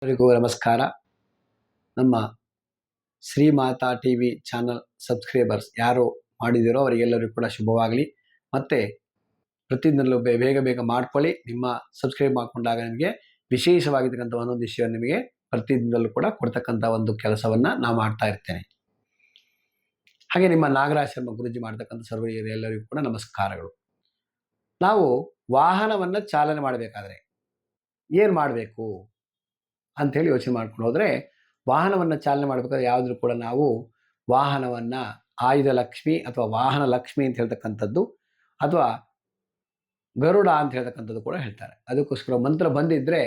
ಎಲ್ಲರಿಗೂ ನಮಸ್ಕಾರ. ನಮ್ಮ Shrimata T V channel subscribers ಯಾರು ಮಾಡಿದಿರೋ ಅವರಿಗೆಲ್ಲರಿಗೂ ಕೂಡ ಶುಭವಾಗಲಿ. ಮತ್ತು ಪ್ರತಿದಿನಲೂ ಬೇಗ ಮಾಡ್ಕೊಳ್ಳಿ. ನಿಮ್ಮ ಸಬ್ಸ್ಕ್ರೈಬ್ ಮಾಡಿಕೊಂಡಾಗ ನಿಮಗೆ ವಿಶೇಷವಾಗಿರ್ತಕ್ಕಂಥ ಒಂದೊಂದು ವಿಷಯ ನಿಮಗೆ ಪ್ರತಿದಿನದಲ್ಲೂ ಕೂಡ ಕೊಡ್ತಕ್ಕಂಥ ಒಂದು ಕೆಲಸವನ್ನು ನಾವು ಮಾಡ್ತಾ ಇರ್ತೇನೆ. ಹಾಗೆ ನಿಮ್ಮ ನಾಗರಾಜ್ ಶರ್ಮ ಗುರೂಜಿ ಮಾಡ್ತಕ್ಕಂಥ ಸರ್ವರಿಗೆಲ್ಲರಿಗೂ ಕೂಡ ನಮಸ್ಕಾರಗಳು. ನಾವು ವಾಹನವನ್ನು ಚಾಲನೆ ಮಾಡಬೇಕಾದ್ರೆ ಏನು ಮಾಡಬೇಕು ಅಂಥೇಳಿ ಯೋಚನೆ ಮಾಡ್ಕೊಂಡು ಹೋದರೆ, ವಾಹನವನ್ನು ಚಾಲನೆ ಮಾಡಬೇಕಾದ್ರೆ ಯಾವುದರೂ ಕೂಡ ನಾವು ವಾಹನವನ್ನು ಆಯುಧ ಲಕ್ಷ್ಮಿ ಅಥವಾ ವಾಹನ ಲಕ್ಷ್ಮಿ ಅಂತ ಹೇಳ್ತಕ್ಕಂಥದ್ದು ಅಥವಾ ಗರುಡ ಅಂತ ಹೇಳ್ತಕ್ಕಂಥದ್ದು ಕೂಡ ಹೇಳ್ತಾರೆ. ಅದಕ್ಕೋಸ್ಕರ ಮಂತ್ರ ಬಂದಿದ್ದರೆ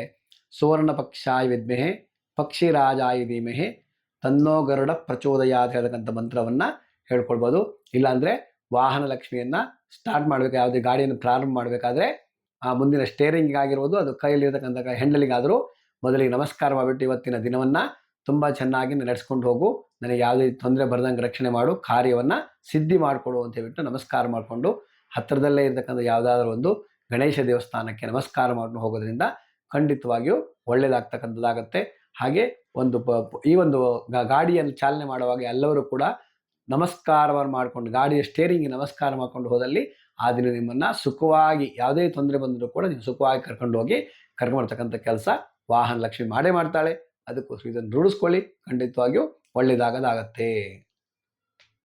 ಸುವರ್ಣ ಪಕ್ಷಾಯ ವಿದ್ಮಹೆ ಪಕ್ಷಿರಾಜಾಯ ಧೀಮಹಿ ತನ್ನೋ ಗರುಡ ಪ್ರಚೋದಯ ಅಂತ ಹೇಳ್ತಕ್ಕಂಥ ಮಂತ್ರವನ್ನು ಹೇಳ್ಕೊಳ್ಬೋದು. ಇಲ್ಲಾಂದರೆ ವಾಹನ ಲಕ್ಷ್ಮಿಯನ್ನು ಸ್ಟಾರ್ಟ್ ಮಾಡಬೇಕು, ಯಾವುದೇ ಗಾಡಿಯನ್ನು ಪ್ರಾರಂಭ ಮಾಡಬೇಕಾದ್ರೆ ಆ ಮುಂದಿನ ಸ್ಟೇರಿಂಗ್ ಆಗಿರ್ಬೋದು, ಅದು ಕೈಯಲ್ಲಿರ್ತಕ್ಕಂಥ ಹ್ಯಾಂಡಲಿಗಾದರೂ ಮೊದಲಿಗೆ ನಮಸ್ಕಾರ ಮಾಡಿಬಿಟ್ಟು ಇವತ್ತಿನ ದಿನವನ್ನು ತುಂಬ ಚೆನ್ನಾಗಿ ನಡೆಸ್ಕೊಂಡು ಹೋಗು, ನನಗೆ ಯಾವುದೇ ತೊಂದರೆ ಬರದಂಗೆ ರಕ್ಷಣೆ ಮಾಡು, ಕಾರ್ಯವನ್ನು ಸಿದ್ಧಿ ಮಾಡಿಕೊಡು ಅಂತ ಹೇಳ್ಬಿಟ್ಟು ನಮಸ್ಕಾರ ಮಾಡಿಕೊಂಡು ಹತ್ತಿರದಲ್ಲೇ ಇರತಕ್ಕಂಥ ಯಾವುದಾದ್ರೂ ಒಂದು ಗಣೇಶ ದೇವಸ್ಥಾನಕ್ಕೆ ನಮಸ್ಕಾರ ಮಾಡ್ಕೊಂಡು ಹೋಗೋದ್ರಿಂದ ಖಂಡಿತವಾಗಿಯೂ ಒಳ್ಳೆಯದಾಗ್ತಕ್ಕಂಥದ್ದಾಗತ್ತೆ. ಹಾಗೆ ಈ ಒಂದು ಗಾಡಿಯನ್ನು ಚಾಲನೆ ಮಾಡುವಾಗ ಎಲ್ಲರೂ ಕೂಡ ನಮಸ್ಕಾರವನ್ನು ಮಾಡಿಕೊಂಡು ಗಾಡಿಯ ಸ್ಟೇರಿಂಗ್ ನಮಸ್ಕಾರ ಮಾಡಿಕೊಂಡು ಹೋದಲ್ಲಿ ಆ ದಿನ ನಿಮ್ಮನ್ನು ಸುಖವಾಗಿ ಯಾವುದೇ ತೊಂದರೆ ಬಂದರೂ ಕೂಡ ನೀವು ಸುಖವಾಗಿ ಕರ್ಕೊಂಡು ಬರ್ತಕ್ಕಂಥ ಕೆಲಸ ವಾಹನ ಲಕ್ಷ್ಮಿ ಮಾಡೇ ಮಾಡ್ತಾಳೆ. ಅದಕ್ಕೋಸ್ಕರ ಇದನ್ನು ರೂಢಿಸ್ಕೊಳ್ಳಿ, ಖಂಡಿತವಾಗಿಯೂ ಒಳ್ಳೆಯದಾಗತ್ತೆ.